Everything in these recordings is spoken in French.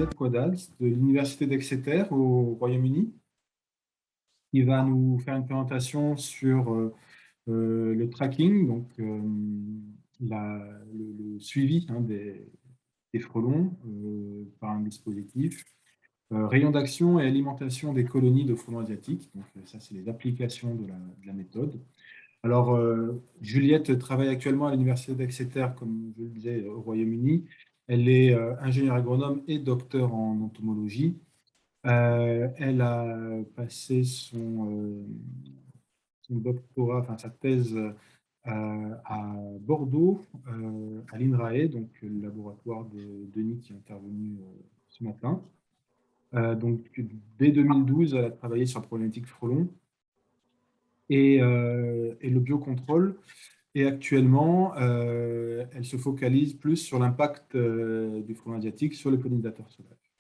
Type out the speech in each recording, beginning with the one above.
Juliette Quadals de l'Université d'Exeter au Royaume-Uni, qui va nous faire une présentation sur le tracking, donc le suivi des frelons par un dispositif, rayon d'action et alimentation des colonies de frelons asiatiques. Donc ça, c'est les applications de la méthode. Alors, Juliette travaille actuellement à l'Université d'Exeter, comme je le disais, au Royaume-Uni. Elle est ingénieure agronome et docteur en entomologie. Elle a passé son doctorat, enfin sa thèse à Bordeaux, à l'INRAE, donc le laboratoire de Denis qui est intervenu ce matin. Donc, dès 2012, elle a travaillé sur la problématique frelon et le biocontrôle. Et actuellement, elle se focalise plus sur l'impact du frelon asiatique sur les pollinisateurs sauvages.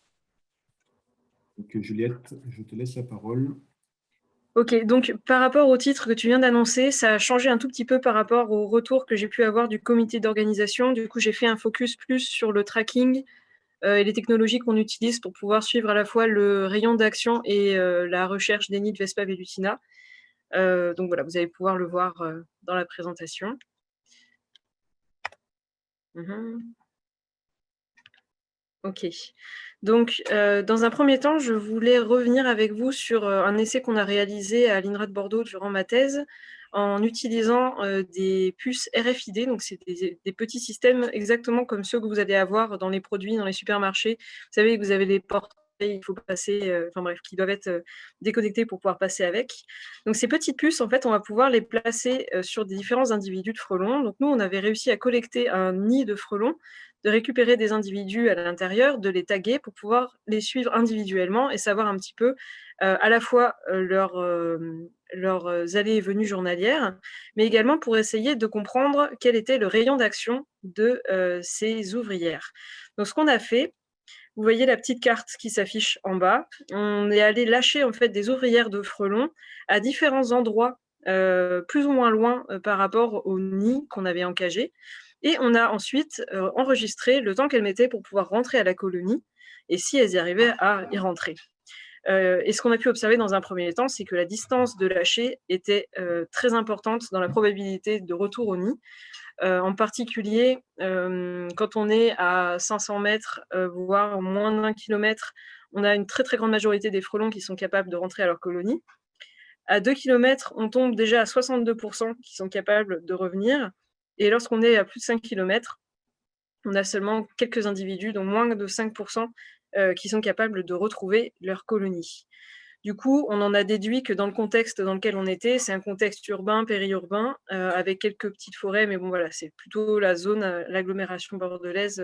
Donc, Juliette, je te laisse la parole. Ok, donc par rapport au titre que tu viens d'annoncer, ça a changé un tout petit peu par rapport au retour que j'ai pu avoir du comité d'organisation. Du coup, j'ai fait un focus plus sur le tracking et les technologies qu'on utilise pour pouvoir suivre à la fois le rayon d'action et la recherche des nids de Vespa velutina. Donc voilà, vous allez pouvoir le voir dans la présentation. Ok. Donc, dans un premier temps, je voulais revenir avec vous sur un essai qu'on a réalisé à l'INRA de Bordeaux durant ma thèse, en utilisant des puces RFID. Donc, c'est des petits systèmes exactement comme ceux que vous allez avoir dans les produits, dans les supermarchés. Vous savez que vous avez les portails, il faut passer, enfin bref, qui doivent être déconnectés pour pouvoir passer avec. Donc, ces petites puces, en fait, on va pouvoir les placer sur des différents individus de frelons. Donc, nous, on avait réussi à collecter un nid de frelons, de récupérer des individus à l'intérieur, de les taguer pour pouvoir les suivre individuellement et savoir un petit peu à la fois leurs allées et venues journalières, mais également pour essayer de comprendre quel était le rayon d'action de ces ouvrières. Donc ce qu'on a fait, vous voyez la petite carte qui s'affiche en bas, on est allé lâcher en fait des ouvrières de frelons à différents endroits plus ou moins loin par rapport au nid qu'on avait encagé. Et on a ensuite enregistré le temps qu'elles mettaient pour pouvoir rentrer à la colonie et si elles y arrivaient à y rentrer. Et ce qu'on a pu observer dans un premier temps, c'est que la distance de lâcher était très importante dans la probabilité de retour au nid. En particulier, quand on est à 500 mètres, voire moins d'1 kilomètre, on a une très très grande majorité des frelons qui sont capables de rentrer à leur colonie. À 2 kilomètres, on tombe déjà à 62% qui sont capables de revenir. Et lorsqu'on est à plus de 5 kilomètres, on a seulement quelques individus, dont moins de 5%, qui sont capables de retrouver leur colonie. Du coup, on en a déduit que dans le contexte dans lequel on était, c'est un contexte urbain, périurbain, avec quelques petites forêts, mais bon voilà, c'est plutôt la zone, l'agglomération bordelaise,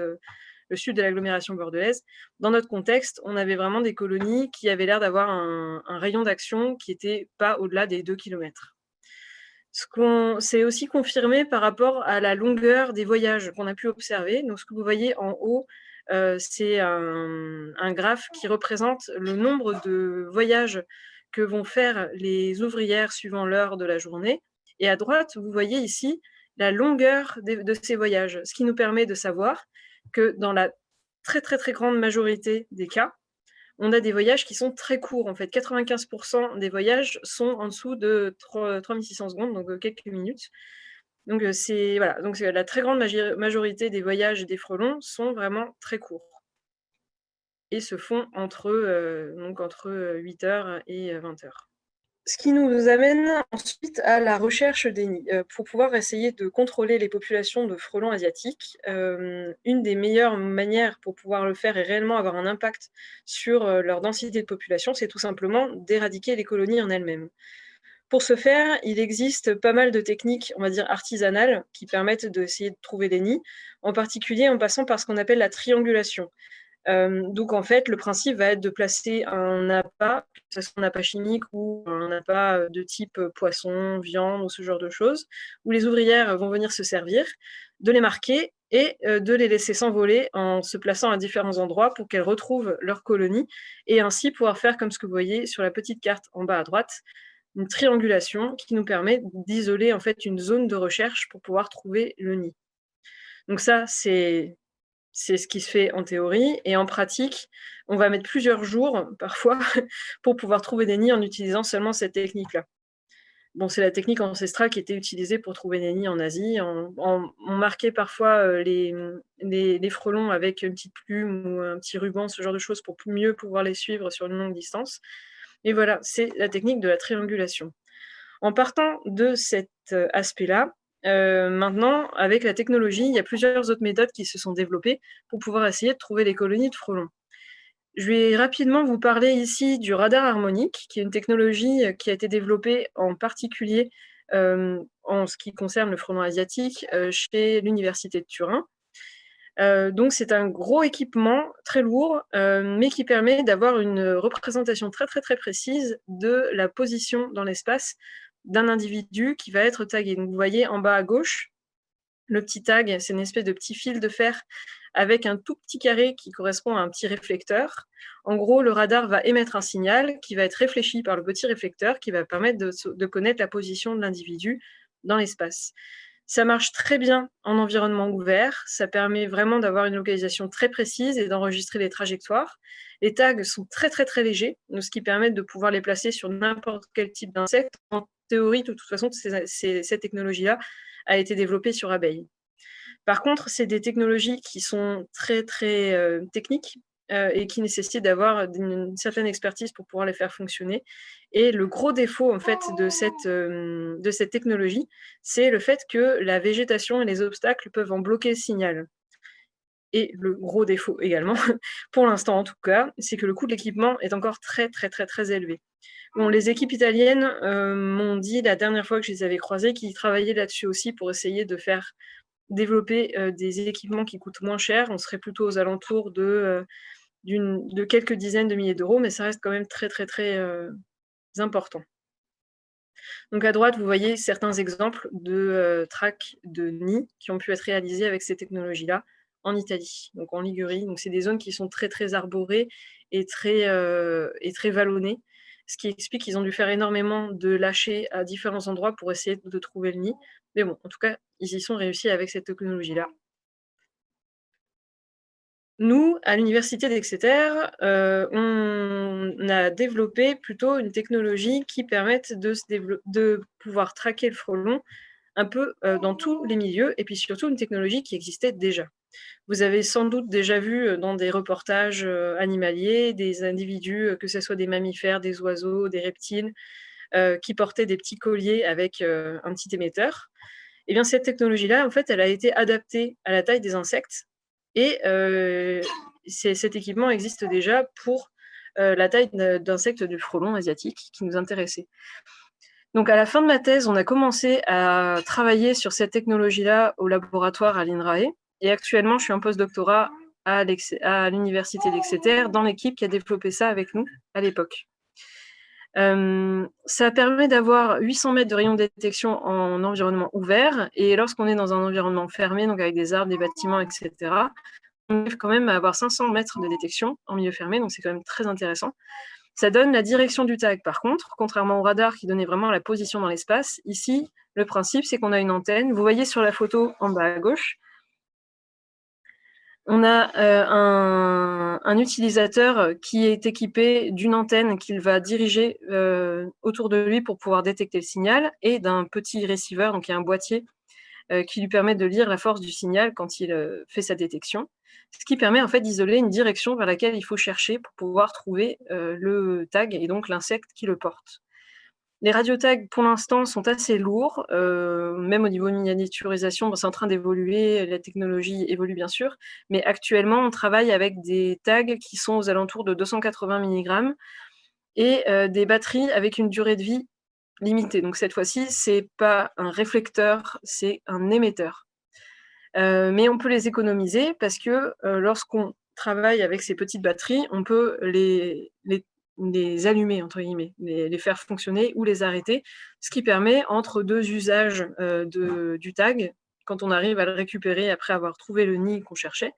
le sud de l'agglomération bordelaise. Dans notre contexte, on avait vraiment des colonies qui avaient l'air d'avoir un rayon d'action qui n'était pas au-delà des 2 kilomètres. C'est aussi confirmé par rapport à la longueur des voyages qu'on a pu observer. Donc, ce que vous voyez en haut, c'est un graphe qui représente le nombre de voyages que vont faire les ouvrières suivant l'heure de la journée. Et à droite, vous voyez ici la longueur de ces voyages, ce qui nous permet de savoir que dans la très très très grande majorité des cas, on a des voyages qui sont très courts. En fait, 95% des voyages sont en dessous de 3600 secondes, donc quelques minutes. Donc, voilà. Donc, la très grande majorité des voyages des frelons sont vraiment très courts et se font entre 8 heures et 20 heures. Ce qui nous amène ensuite à la recherche des nids. Pour pouvoir essayer de contrôler les populations de frelons asiatiques, une des meilleures manières pour pouvoir le faire et réellement avoir un impact sur leur densité de population, c'est tout simplement d'éradiquer les colonies en elles-mêmes. Pour ce faire, il existe pas mal de techniques, on va dire artisanales, qui permettent d'essayer de trouver des nids, en particulier en passant par ce qu'on appelle la triangulation. Donc en fait, le principe va être de placer un appât, que ce soit un appât chimique ou un appât de type poisson, viande ou ce genre de choses, où les ouvrières vont venir se servir, de les marquer et de les laisser s'envoler en se plaçant à différents endroits pour qu'elles retrouvent leur colonie et ainsi pouvoir faire comme ce que vous voyez sur la petite carte en bas à droite, une triangulation qui nous permet d'isoler en fait une zone de recherche pour pouvoir trouver le nid. Donc ça, c'est C'est ce qui se fait en théorie et en pratique, on va mettre plusieurs jours, parfois, pour pouvoir trouver des nids en utilisant seulement cette technique-là. Bon, c'est la technique ancestrale qui était utilisée pour trouver des nids en Asie. On marquait parfois les frelons avec une petite plume ou un petit ruban, ce genre de choses, pour mieux pouvoir les suivre sur une longue distance. Et voilà, c'est la technique de la triangulation. En partant de cet aspect-là, maintenant, avec la technologie, il y a plusieurs autres méthodes qui se sont développées pour pouvoir essayer de trouver les colonies de frelons. Je vais rapidement vous parler ici du radar harmonique, qui est une technologie qui a été développée en particulier en ce qui concerne le frelon asiatique chez l'université de Turin. Donc c'est un gros équipement très lourd, mais qui permet d'avoir une représentation très très très précise de la position dans l'espace d'un individu qui va être tagué. Donc vous voyez en bas à gauche, le petit tag, c'est une espèce de petit fil de fer avec un tout petit carré qui correspond à un petit réflecteur. En gros, le radar va émettre un signal qui va être réfléchi par le petit réflecteur qui va permettre de connaître la position de l'individu dans l'espace. Ça marche très bien en environnement ouvert, ça permet vraiment d'avoir une localisation très précise et d'enregistrer les trajectoires. Les tags sont très très très légers, ce qui permet de pouvoir les placer sur n'importe quel type d'insecte. En théorie, de toute façon, cette technologie-là a été développée sur abeilles. Par contre, c'est des technologies qui sont très très techniques et qui nécessitent d'avoir une certaine expertise pour pouvoir les faire fonctionner. Et le gros défaut en fait de cette technologie, c'est le fait que la végétation et les obstacles peuvent en bloquer le signal. Et le gros défaut également, pour l'instant en tout cas, c'est que le coût de l'équipement est encore très très très très élevé. Bon, les équipes italiennes m'ont dit la dernière fois que je les avais croisées qu'ils travaillaient là-dessus aussi pour essayer de faire développer des équipements qui coûtent moins cher. On serait plutôt aux alentours de quelques dizaines de milliers d'euros, mais ça reste quand même très très très important. Donc à droite, vous voyez certains exemples de tracks de nids qui ont pu être réalisés avec ces technologies-là en Italie, donc en Ligurie. Donc c'est des zones qui sont très très arborées et très vallonnées, ce qui explique qu'ils ont dû faire énormément de lâchers à différents endroits pour essayer de trouver le nid. Mais bon, en tout cas, ils y sont réussis avec cette technologie-là. Nous, à l'université d'Exeter, on a développé plutôt une technologie qui permette de pouvoir traquer le frelon un peu dans tous les milieux, et puis surtout une technologie qui existait déjà. Vous avez sans doute déjà vu dans des reportages animaliers des individus, que ce soit des mammifères, des oiseaux, des reptiles, qui portaient des petits colliers avec un petit émetteur. Et bien cette technologie-là, en fait, elle a été adaptée à la taille des insectes et cet équipement existe déjà pour la taille d'insectes du frelon asiatique qui nous intéressait. Donc à la fin de ma thèse, on a commencé à travailler sur cette technologie-là au laboratoire à l'INRAE et actuellement, je suis en post-doctorat à l'université d'Exeter dans l'équipe qui a développé ça avec nous à l'époque. Ça permet d'avoir 800 mètres de rayon de détection en environnement ouvert et lorsqu'on est dans un environnement fermé, donc avec des arbres, des bâtiments, etc., on arrive quand même à avoir 500 mètres de détection en milieu fermé, donc c'est quand même très intéressant. Ça donne la direction du tag par contre, contrairement au radar qui donnait vraiment la position dans l'espace. Ici, le principe, c'est qu'on a une antenne. Vous voyez sur la photo en bas à gauche, on a un utilisateur qui est équipé d'une antenne qu'il va diriger autour de lui pour pouvoir détecter le signal et d'un petit receiver, donc il y a un boîtier qui lui permet de lire la force du signal quand il fait sa détection, ce qui permet en fait d'isoler une direction vers laquelle il faut chercher pour pouvoir trouver le tag et donc l'insecte qui le porte. Les radiotags, pour l'instant, sont assez lourds, même au niveau de miniaturisation, c'est en train d'évoluer, la technologie évolue bien sûr, mais actuellement, on travaille avec des tags qui sont aux alentours de 280 mg et des batteries avec une durée de vie limitée. Donc cette fois-ci, c'est pas un réflecteur, c'est un émetteur. Mais on peut les économiser parce que lorsqu'on travaille avec ces petites batteries, on peut les allumer, entre guillemets, les faire fonctionner ou les arrêter, ce qui permet, entre deux usages du tag, quand on arrive à le récupérer après avoir trouvé le nid qu'on cherchait,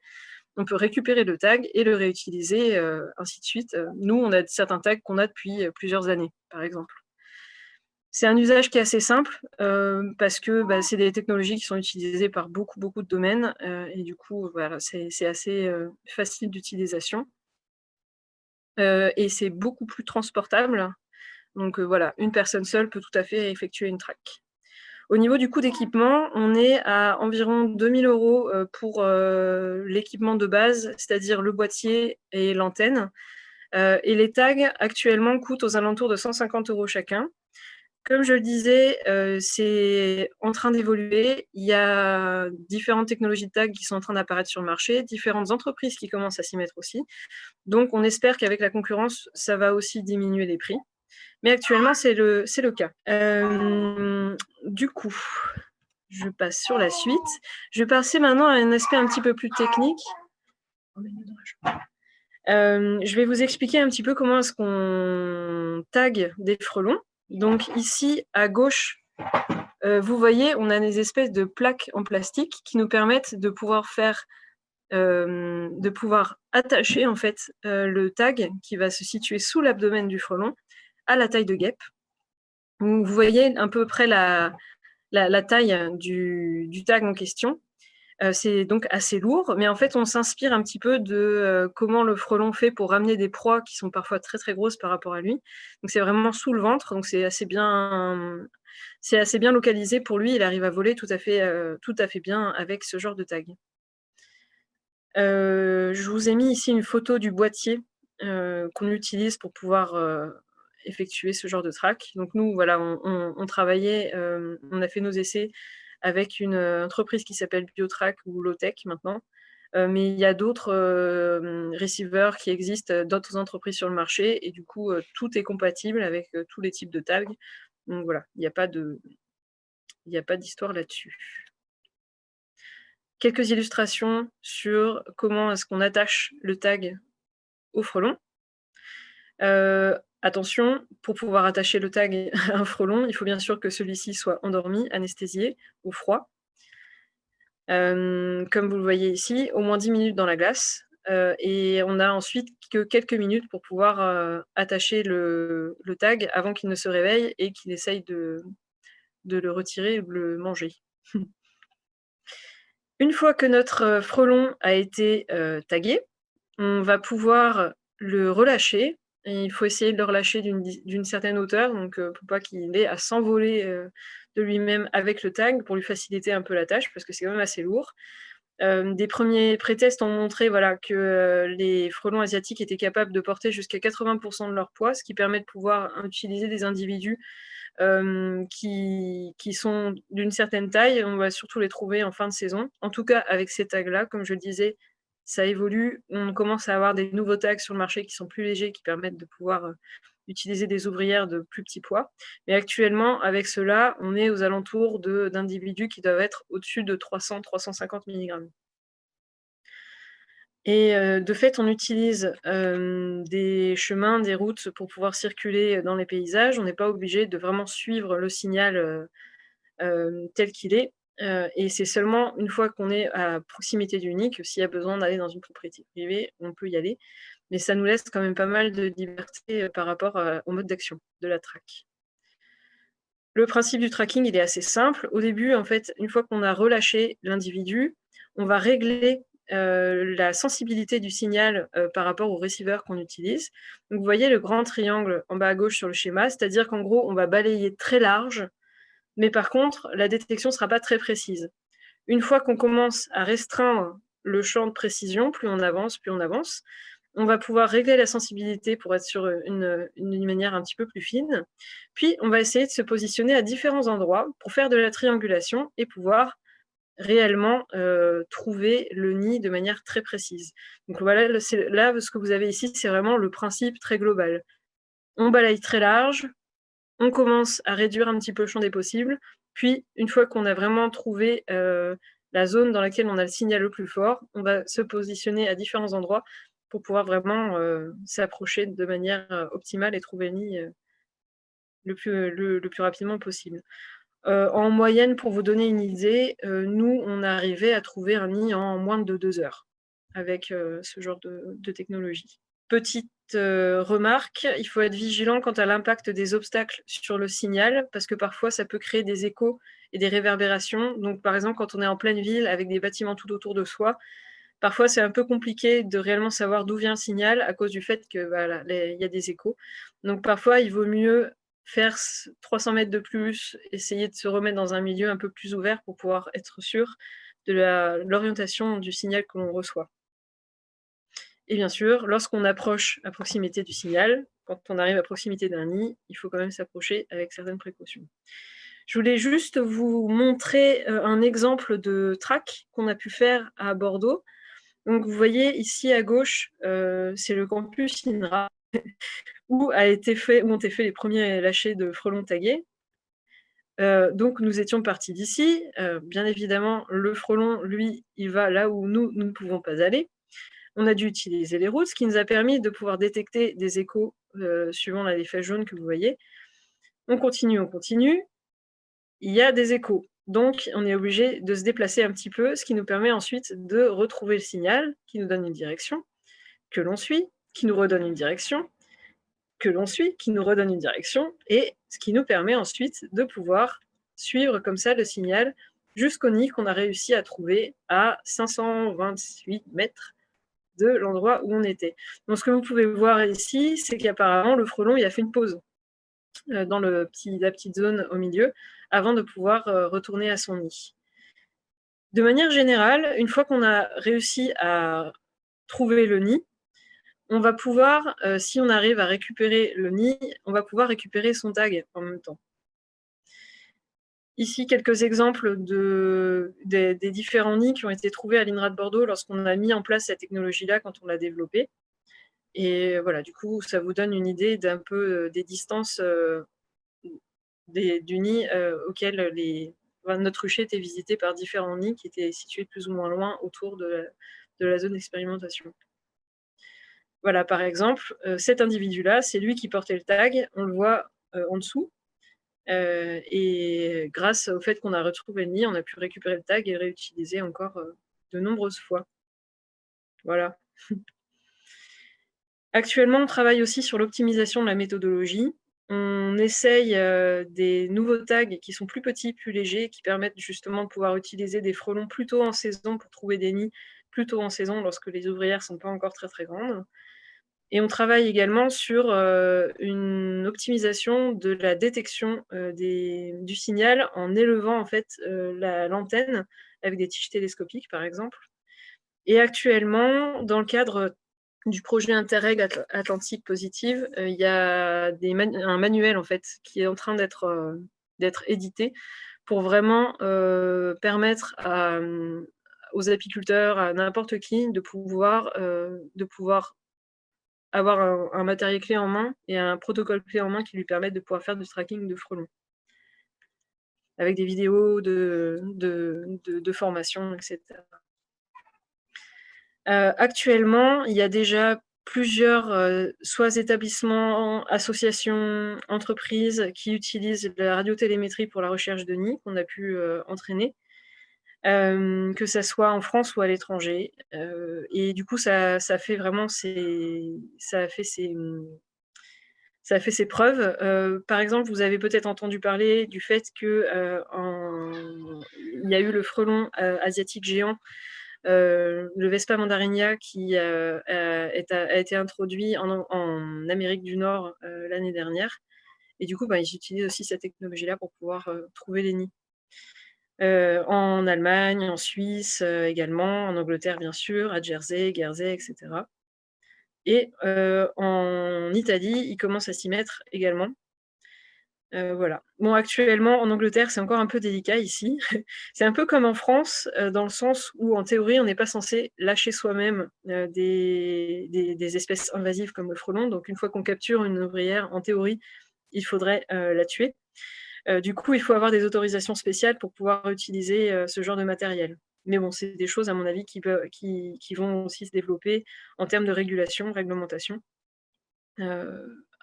on peut récupérer le tag et le réutiliser, ainsi de suite. Nous, on a certains tags qu'on a depuis plusieurs années, par exemple. C'est un usage qui est assez simple parce que c'est des technologies qui sont utilisées par beaucoup de domaines et du coup, voilà, c'est assez facile d'utilisation et c'est beaucoup plus transportable. Donc voilà, une personne seule peut tout à fait effectuer une track. Au niveau du coût d'équipement, on est à environ 2 000 € pour l'équipement de base, c'est-à-dire le boîtier et l'antenne. Et les tags actuellement coûtent aux alentours de 150 € chacun. Comme je le disais, c'est en train d'évoluer. Il y a différentes technologies de tags qui sont en train d'apparaître sur le marché, différentes entreprises qui commencent à s'y mettre aussi. Donc on espère qu'avec la concurrence, ça va aussi diminuer les prix. Mais actuellement, c'est le cas. Du coup, je passe sur la suite. Je vais passer maintenant à un aspect un petit peu plus technique. Je vais vous expliquer un petit peu comment est-ce qu'on tag des frelons. Donc ici, à gauche, vous voyez, on a des espèces de plaques en plastique qui nous permettent de pouvoir attacher en fait le tag qui va se situer sous l'abdomen du frelon à la taille de guêpe. Vous voyez à peu près la taille du tag en question. C'est donc assez lourd, mais en fait, on s'inspire un petit peu de comment le frelon fait pour ramener des proies qui sont parfois très très grosses par rapport à lui. Donc c'est vraiment sous le ventre, donc c'est assez bien localisé pour lui. Il arrive à voler tout à fait bien avec ce genre de tag. Je vous ai mis ici une photo du boîtier qu'on utilise pour pouvoir effectuer ce genre de track. Donc nous, voilà, on travaillait, on a fait nos essais avec une entreprise qui s'appelle Biotrack ou Lowtech maintenant. Mais il y a d'autres receivers qui existent, d'autres entreprises sur le marché, et du coup, tout est compatible avec tous les types de tags. Donc voilà, il n'y a pas d'histoire là-dessus. Quelques illustrations sur comment est-ce qu'on attache le tag au frelon. Attention, pour pouvoir attacher le tag à un frelon, il faut bien sûr que celui-ci soit endormi, anesthésié ou froid. Comme vous le voyez ici, au moins 10 minutes dans la glace. Et on a ensuite que quelques minutes pour pouvoir attacher le tag avant qu'il ne se réveille et qu'il essaye de le retirer ou de le manger. Une fois que notre frelon a été tagué, on va pouvoir le relâcher. Et il faut essayer de le relâcher d'une certaine hauteur, donc pour pas qu'il ait à s'envoler de lui-même avec le tag, pour lui faciliter un peu la tâche, parce que c'est quand même assez lourd. Des premiers pré-tests ont montré que les frelons asiatiques étaient capables de porter jusqu'à 80% de leur poids, ce qui permet de pouvoir utiliser des individus qui sont d'une certaine taille. On va surtout les trouver en fin de saison. En tout cas, avec ces tags-là, comme je le disais, ça évolue. On commence à avoir des nouveaux tags sur le marché qui sont plus légers, qui permettent de pouvoir utiliser des ouvrières de plus petits poids. Mais actuellement, avec cela, on est aux alentours d'individus qui doivent être au-dessus de 300-350 mg. Et de fait, on utilise des chemins, des routes pour pouvoir circuler dans les paysages. On n'est pas obligé de vraiment suivre le signal tel qu'il est. Et c'est seulement une fois qu'on est à proximité du nid que s'il y a besoin d'aller dans une propriété privée, on peut y aller. Mais ça nous laisse quand même pas mal de liberté par rapport au mode d'action de la track. Le principe du tracking, il est assez simple. Au début, en fait, une fois qu'on a relâché l'individu, on va régler la sensibilité du signal par rapport au receiver qu'on utilise. Donc, vous voyez le grand triangle en bas à gauche sur le schéma, c'est-à-dire qu'en gros, on va balayer très large, mais par contre, la détection ne sera pas très précise. Une fois qu'on commence à restreindre le champ de précision, plus on avance, on va pouvoir régler la sensibilité pour être sur une manière un petit peu plus fine. Puis, on va essayer de se positionner à différents endroits pour faire de la triangulation et pouvoir réellement trouver le nid de manière très précise. Donc voilà, là, ce que vous avez ici, c'est vraiment le principe très global. On balaye très large, on commence à réduire un petit peu le champ des possibles, puis une fois qu'on a vraiment trouvé la zone dans laquelle on a le signal le plus fort, on va se positionner à différents endroits pour pouvoir vraiment s'approcher de manière optimale et trouver le nid le plus rapidement possible. En moyenne, pour vous donner une idée, nous, on arrivait à trouver un nid en moins de 2 heures avec ce genre de technologie. Petite remarque, il faut être vigilant quant à l'impact des obstacles sur le signal, parce que parfois ça peut créer des échos et des réverbérations. Donc par exemple, quand on est en pleine ville avec des bâtiments tout autour de soi, parfois c'est un peu compliqué de réellement savoir d'où vient le signal à cause du fait que voilà, y a des échos. Donc parfois il vaut mieux faire 300 mètres de plus, essayer de se remettre dans un milieu un peu plus ouvert pour pouvoir être sûr de l'orientation du signal que l'on reçoit. Et bien sûr, lorsqu'on approche à proximité du signal, quand on arrive à proximité d'un nid, il faut quand même s'approcher avec certaines précautions. Je voulais juste vous montrer un exemple de track qu'on a pu faire à Bordeaux. Donc vous voyez ici à gauche, c'est le campus INRA où ont été faits les premiers lâchers de frelons tagués. Donc nous étions partis d'ici. Bien évidemment, le frelon, lui, il va là où nous ne pouvons pas aller. On a dû utiliser les routes, ce qui nous a permis de pouvoir détecter des échos suivant les flèches jaunes que vous voyez. On continue. Il y a des échos. Donc, on est obligé de se déplacer un petit peu, ce qui nous permet ensuite de retrouver le signal qui nous donne une direction, que l'on suit, qui nous redonne une direction, que l'on suit, qui nous redonne une direction, et ce qui nous permet ensuite de pouvoir suivre comme ça le signal jusqu'au nid qu'on a réussi à trouver à 528 mètres de l'endroit où on était. Donc ce que vous pouvez voir ici, c'est qu'apparemment le frelon il a fait une pause dans la petite zone au milieu avant de pouvoir retourner à son nid. De manière générale, une fois qu'on a réussi à trouver le nid, on va pouvoir, si on arrive à récupérer le nid, on va pouvoir récupérer son tag en même temps. Ici, quelques exemples des différents nids qui ont été trouvés à l'INRA de Bordeaux lorsqu'on a mis en place cette technologie-là quand on l'a développée. Et voilà, du coup, ça vous donne une idée d'un peu des distances du nid auquel notre rucher était visité par différents nids qui étaient situés plus ou moins loin autour de la zone d'expérimentation. Voilà, par exemple, cet individu-là, c'est lui qui portait le tag, on le voit en dessous. Et grâce au fait qu'on a retrouvé le nid, on a pu récupérer le tag et le réutiliser encore de nombreuses fois. Voilà. Actuellement, on travaille aussi sur l'optimisation de la méthodologie. On essaye des nouveaux tags qui sont plus petits, plus légers, qui permettent justement de pouvoir utiliser des frelons plus tôt en saison pour trouver des nids plus tôt en saison lorsque les ouvrières ne sont pas encore très très grandes. Et on travaille également sur une optimisation de la détection du signal en élevant en fait l'antenne avec des tiges télescopiques par exemple. Et actuellement, dans le cadre du projet Interreg Atlantique Positive, il y a un manuel en fait qui est en train d'être édité pour vraiment permettre aux apiculteurs, à n'importe qui, de pouvoir avoir un matériel clé en main et un protocole clé en main qui lui permettent de pouvoir faire du tracking de frelons. Avec des vidéos de formation, etc. Actuellement, il y a déjà plusieurs soit établissements, associations, entreprises qui utilisent la radiotélémétrie pour la recherche de nids qu'on a pu entraîner, que ça soit en France ou à l'étranger. Et du coup, ça a fait ses preuves. Par exemple, vous avez peut-être entendu parler du fait qu'il y a eu le frelon asiatique géant, le Vespa mandarinia, qui a été introduit en Amérique du Nord l'année dernière. Et du coup, ils utilisent aussi cette technologie-là pour pouvoir trouver les nids. En Allemagne, en Suisse également, en Angleterre bien sûr, à Jersey, Guernsey, etc. Et en Italie, ils commencent à s'y mettre également. Voilà. Bon, actuellement, en Angleterre, c'est encore un peu délicat ici. C'est un peu comme en France, dans le sens où, en théorie, on n'est pas censé lâcher soi-même des espèces invasives comme le frelon. Donc, une fois qu'on capture une ouvrière, en théorie, il faudrait la tuer. Du coup, il faut avoir des autorisations spéciales pour pouvoir utiliser ce genre de matériel. Mais bon, c'est des choses, à mon avis, qui vont aussi se développer en termes de réglementation,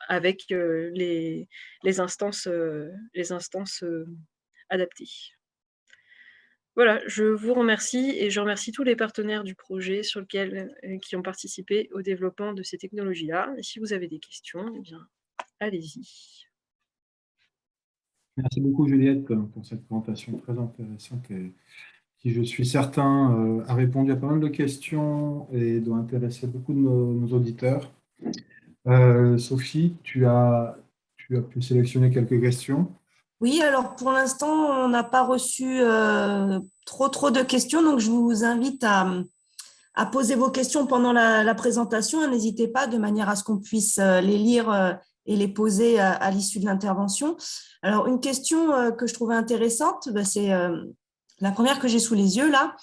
avec les instances adaptées. Voilà, je vous remercie et je remercie tous les partenaires du projet qui ont participé au développement de ces technologies-là. Et si vous avez des questions, eh bien, allez-y. Merci beaucoup, Juliette, pour cette présentation très intéressante et qui, je suis certain, a répondu à pas mal de questions et doit intéresser beaucoup de nos auditeurs. Sophie, tu as pu sélectionner quelques questions. Oui, alors pour l'instant, on n'a pas reçu trop de questions, donc je vous invite à poser vos questions pendant la présentation. N'hésitez pas de manière à ce qu'on puisse les lire et les poser à l'issue de l'intervention. Alors, une question que je trouvais intéressante, bah, c'est la première que j'ai sous les yeux là,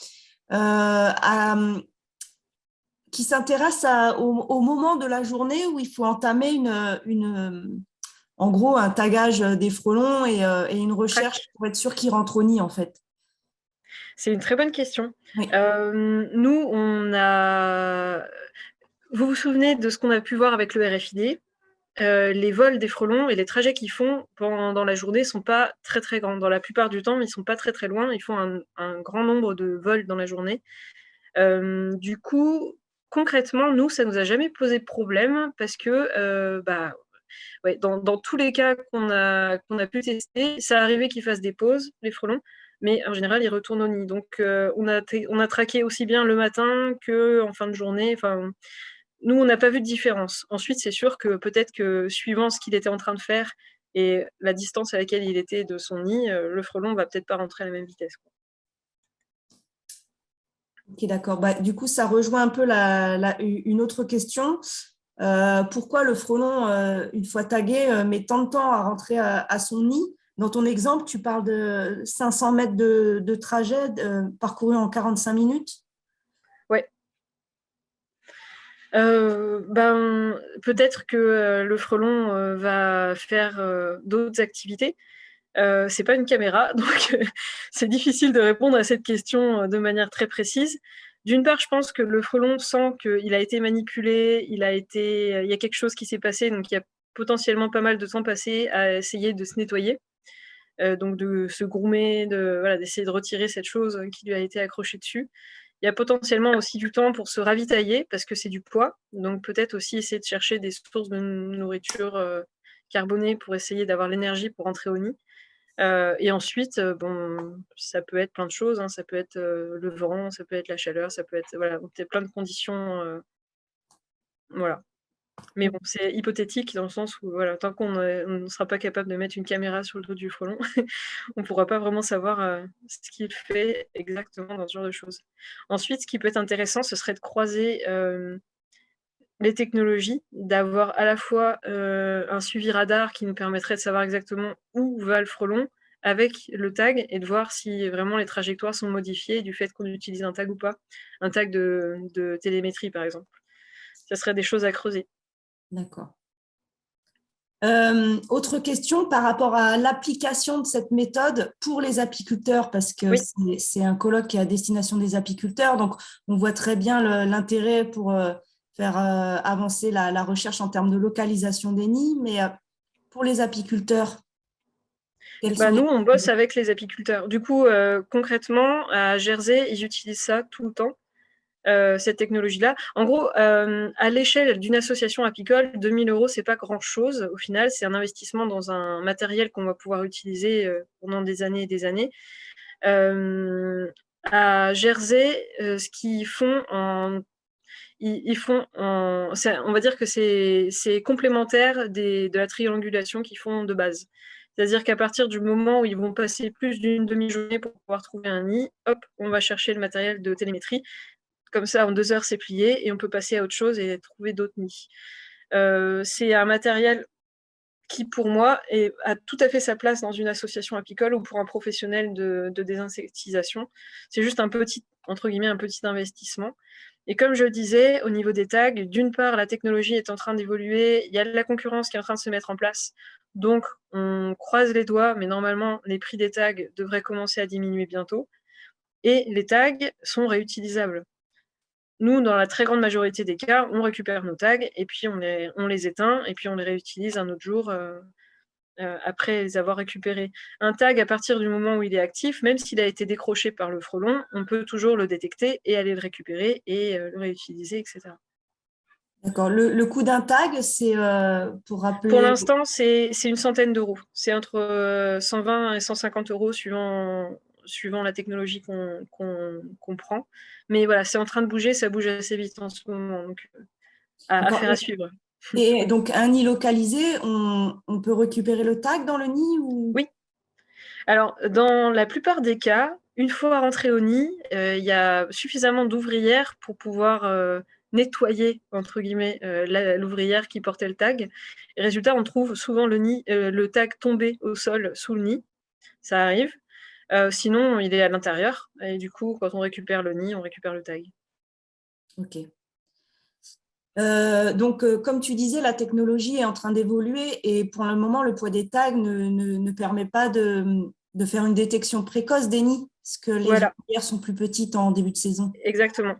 qui s'intéresse au moment de la journée où il faut entamer en gros, un tagage des frelons et une recherche pour être sûr qu'ils rentrent au nid, en fait. C'est une très bonne question. Oui. Nous, vous vous souvenez de ce qu'on a pu voir avec le RFID? Les vols des frelons et les trajets qu'ils font pendant la journée ne sont pas très très grands. Dans la plupart du temps, ils ne sont pas très très loin. Ils font un grand nombre de vols dans la journée. Du coup, concrètement, nous, ça ne nous a jamais posé de problème parce que ouais, dans tous les cas qu'on a pu tester, ça arrivait qu'ils fassent des pauses, les frelons, mais en général, ils retournent au nid. Donc, on a traqué aussi bien le matin qu'en fin de journée. Enfin, nous, on n'a pas vu de différence. Ensuite, c'est sûr que peut-être que suivant ce qu'il était en train de faire et la distance à laquelle il était de son nid, le frelon va peut-être pas rentrer à la même vitesse, quoi. Ok, d'accord. Bah, du coup, ça rejoint un peu une autre question. Pourquoi le frelon, une fois tagué, met tant de temps à rentrer à son nid? Dans ton exemple, tu parles de 500 mètres de trajet parcouru en 45 minutes. Ouais. Peut-être que le frelon va faire d'autres activités. C'est pas une caméra, donc c'est difficile de répondre à cette question de manière très précise. D'une part, je pense que le frelon sent qu'il a été manipulé, il y a quelque chose qui s'est passé, donc il y a potentiellement pas mal de temps passé à essayer de se nettoyer, donc de se groomer, d'essayer de retirer cette chose qui lui a été accrochée dessus. Il y a potentiellement aussi du temps pour se ravitailler parce que c'est du poids, donc peut-être aussi essayer de chercher des sources de nourriture carbonée pour essayer d'avoir l'énergie pour rentrer au nid. Et ensuite, ça peut être plein de choses, hein. Ça peut être le vent, ça peut être la chaleur, ça peut être peut-être plein de conditions. Voilà. Mais bon, c'est hypothétique dans le sens où tant qu'on ne sera pas capable de mettre une caméra sur le dos du frelon, on ne pourra pas vraiment savoir ce qu'il fait exactement dans ce genre de choses. Ensuite, ce qui peut être intéressant, ce serait de croiser les technologies, d'avoir à la fois un suivi radar qui nous permettrait de savoir exactement où va le frelon avec le tag et de voir si vraiment les trajectoires sont modifiées du fait qu'on utilise un tag ou pas, un tag de télémétrie par exemple. Ça serait des choses à creuser. D'accord. Autre question par rapport à l'application de cette méthode pour les apiculteurs, parce que oui. c'est un colloque qui est à destination des apiculteurs, donc on voit très bien l'intérêt pour faire avancer la recherche en termes de localisation des nids, mais pour les apiculteurs, Nous, on bosse avec les apiculteurs. Du coup, concrètement, à Jersey, ils utilisent ça tout le temps. Cette technologie-là. En gros, à l'échelle d'une association apicole, 2 000 €, c'est pas grand-chose. Au final, c'est un investissement dans un matériel qu'on va pouvoir utiliser pendant des années et des années. À Jersey, ce qu'ils font on va dire que c'est complémentaire de la triangulation qu'ils font de base. C'est-à-dire qu'à partir du moment où ils vont passer plus d'une demi-journée pour pouvoir trouver un nid, hop, on va chercher le matériel de télémétrie. Comme ça, en 2 heures, c'est plié et on peut passer à autre chose et trouver d'autres nids. C'est un matériel qui, pour moi, a tout à fait sa place dans une association apicole ou pour un professionnel de désinsectisation. C'est juste un petit, entre guillemets, un petit investissement. Et comme je le disais, au niveau des tags, d'une part, la technologie est en train d'évoluer, il y a de la concurrence qui est en train de se mettre en place. Donc, on croise les doigts, mais normalement, les prix des tags devraient commencer à diminuer bientôt. Et les tags sont réutilisables. Nous, dans la très grande majorité des cas, on récupère nos tags et puis on les éteint et puis on les réutilise un autre jour. après les avoir récupérés. Un tag, à partir du moment où il est actif, même s'il a été décroché par le frelon, on peut toujours le détecter et aller le récupérer et le réutiliser, etc. D'accord. Le coût d'un tag, c'est pour rappeler. Pour l'instant, c'est une centaine d'euros. C'est entre 120 et 150 euros suivant la technologie qu'on prend. Mais voilà, c'est en train de bouger, ça bouge assez vite en ce moment. Donc, affaire à suivre. Et donc, un nid localisé, on peut récupérer le tag dans le nid ou... Oui. Alors, dans la plupart des cas, une fois rentré au nid, il y a suffisamment d'ouvrières pour pouvoir nettoyer, entre guillemets, l'ouvrière qui portait le tag. Et résultat, on trouve souvent le tag tombé au sol sous le nid. Ça arrive. Sinon, il est à l'intérieur. Et du coup, quand on récupère le nid, on récupère le tag. Ok. Donc, comme tu disais, la technologie est en train d'évoluer et pour le moment, le poids des tags ne permet pas de faire une détection précoce des nids, parce que les ouvrières sont plus petites en début de saison. Exactement.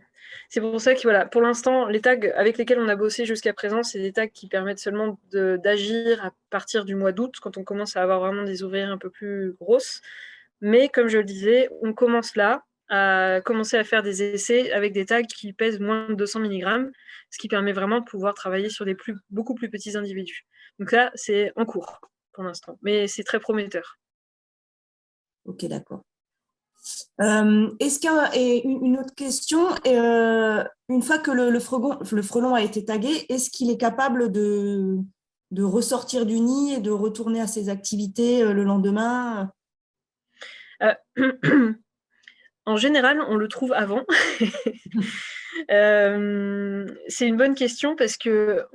C'est pour ça que voilà, pour l'instant, les tags avec lesquels on a bossé jusqu'à présent, c'est des tags qui permettent seulement d'agir à partir du mois d'août, quand on commence à avoir vraiment des ouvrières un peu plus grosses. Mais comme je le disais, on commence là à commencer à faire des essais avec des tags qui pèsent moins de 200 mg, ce qui permet vraiment de pouvoir travailler sur des beaucoup plus petits individus. Donc là, c'est en cours pour l'instant, mais c'est très prometteur. Ok, d'accord. Est-ce une autre question, une fois que le frelon a été tagué, est-ce qu'il est capable de ressortir du nid et de retourner à ses activités le lendemain? En général, on le trouve avant. C'est une bonne question parce que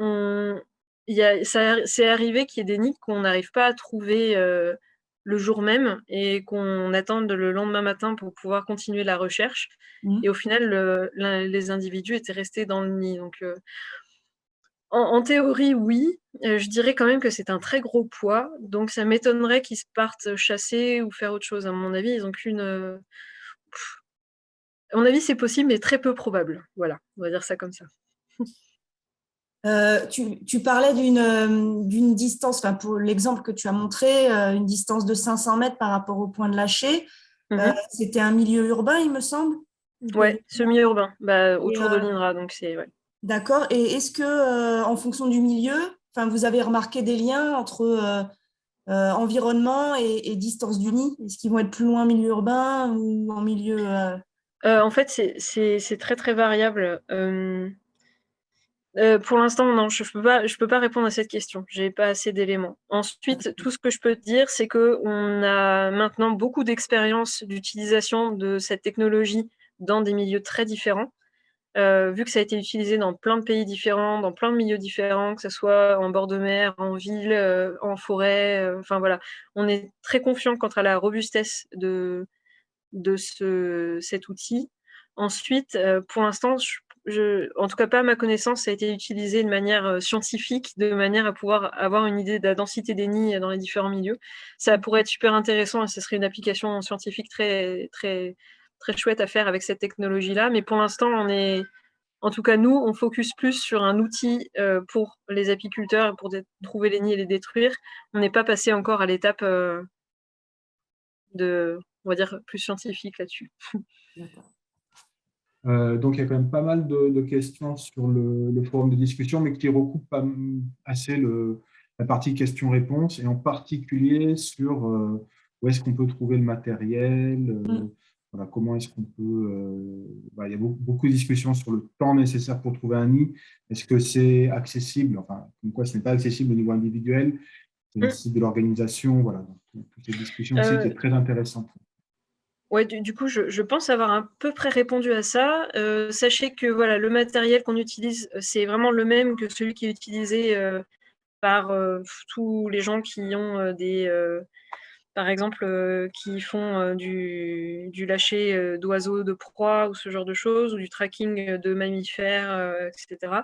c'est arrivé qu'il y ait des nids qu'on n'arrive pas à trouver le jour même et qu'on attende le lendemain matin pour pouvoir continuer la recherche. Et au final, les individus étaient restés dans le nid. Donc, en théorie, oui. Je dirais quand même que c'est un très gros poids. Donc, ça m'étonnerait qu'ils se partent chasser ou faire autre chose. À mon avis, ils n'ont qu'une... À mon avis, c'est possible, mais très peu probable. Voilà, on va dire ça comme ça. Tu parlais d'une distance, enfin pour l'exemple que tu as montré, une distance de 500 mètres par rapport au point de lâcher. C'était un milieu urbain, il me semble. Ouais, semi-urbain, autour de l'INRA, donc c'est... Ouais. D'accord. Et est-ce que, en fonction du milieu, vous avez remarqué des liens entre environnement et distance du nid? Est-ce qu'ils vont être plus loin en milieu urbain ou en milieu... En fait, c'est très, très variable. Pour l'instant, non, je peux pas répondre à cette question. J'ai pas assez d'éléments. Ensuite, tout ce que je peux te dire, c'est qu'on a maintenant beaucoup d'expérience d'utilisation de cette technologie dans des milieux très différents. Vu que ça a été utilisé dans plein de pays différents, dans plein de milieux différents, que ce soit en bord de mer, en ville, en forêt, enfin voilà. On est très confiant quant à la robustesse de cet outil. Ensuite, pour l'instant, en tout cas pas à ma connaissance, ça a été utilisé de manière scientifique, de manière à pouvoir avoir une idée de la densité des nids dans les différents milieux. Ça pourrait être super intéressant et ce serait une application scientifique très, très, très chouette à faire avec cette technologie-là. Mais pour l'instant, en tout cas, nous, on focus plus sur un outil pour les apiculteurs, pour trouver les nids et les détruire. On n'est pas passé encore à l'étape on va dire, plus scientifique là-dessus. D'accord. Donc, il y a quand même pas mal de questions sur le forum de discussion, mais qui recoupent assez la partie questions-réponses, et en particulier sur où est-ce qu'on peut trouver le matériel, voilà, comment est-ce qu'on peut... il y a beaucoup de discussions sur le temps nécessaire pour trouver un nid. Est-ce que c'est accessible? Enfin, comme quoi ce n'est pas accessible au niveau individuel, c'est aussi de l'organisation. Voilà, donc, toutes ces discussions aussi qui est très intéressante. Ouais, du coup, je pense avoir à peu près répondu à ça. Sachez que voilà, le matériel qu'on utilise, c'est vraiment le même que celui qui est utilisé par tous les gens qui ont par exemple, qui font du lâcher d'oiseaux de proie ou ce genre de choses, ou du tracking de mammifères, etc.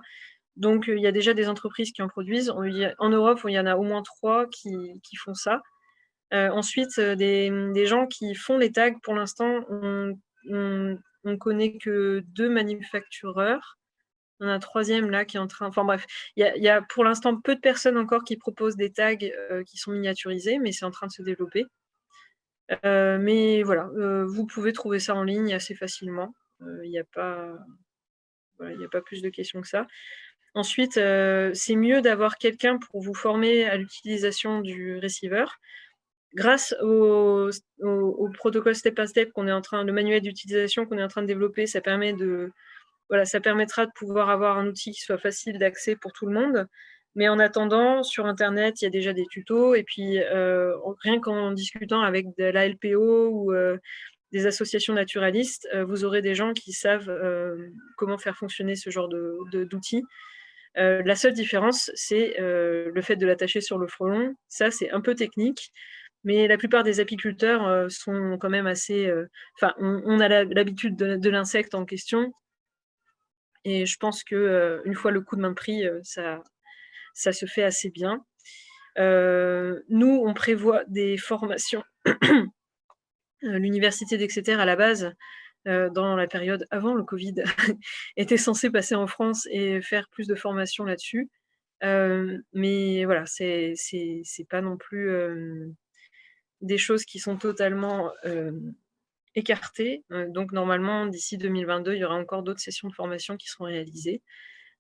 Donc, il y a déjà des entreprises qui en produisent. En Europe, il y en a au moins 3 qui font ça. Ensuite, des gens qui font les tags, pour l'instant, on connaît que 2 manufactureurs. On a un troisième là qui est en train. Enfin bref, il y a pour l'instant peu de personnes encore qui proposent des tags qui sont miniaturisés, mais c'est en train de se développer. Mais voilà, vous pouvez trouver ça en ligne assez facilement. Il n'y a pas, voilà, il n'y a pas plus de questions que ça. Ensuite, c'est mieux d'avoir quelqu'un pour vous former à l'utilisation du receiver. Grâce au protocole step by step le manuel d'utilisation qu'on est en train de développer, ça permettra de pouvoir avoir un outil qui soit facile d'accès pour tout le monde. Mais en attendant, sur Internet, il y a déjà des tutos. Et puis, rien qu'en discutant avec de la LPO ou des associations naturalistes, vous aurez des gens qui savent comment faire fonctionner ce genre d'outils. La seule différence, c'est le fait de l'attacher sur le frelon. Ça, c'est un peu technique. Mais la plupart des apiculteurs sont quand même assez... on a l'habitude de l'insecte en question. Et je pense qu'une fois le coup de main pris, ça se fait assez bien. Nous, on prévoit des formations. L'université d'Exeter, à la base, dans la période avant le Covid, était censée passer en France et faire plus de formations là-dessus. Mais voilà, c'est pas non plus des choses qui sont totalement écartées. Donc normalement, d'ici 2022, il y aura encore d'autres sessions de formation qui seront réalisées,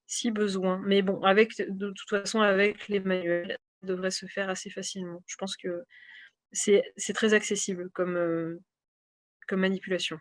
si besoin. Mais bon, de toute façon, avec les manuels, ça devrait se faire assez facilement. Je pense que c'est très accessible comme manipulation.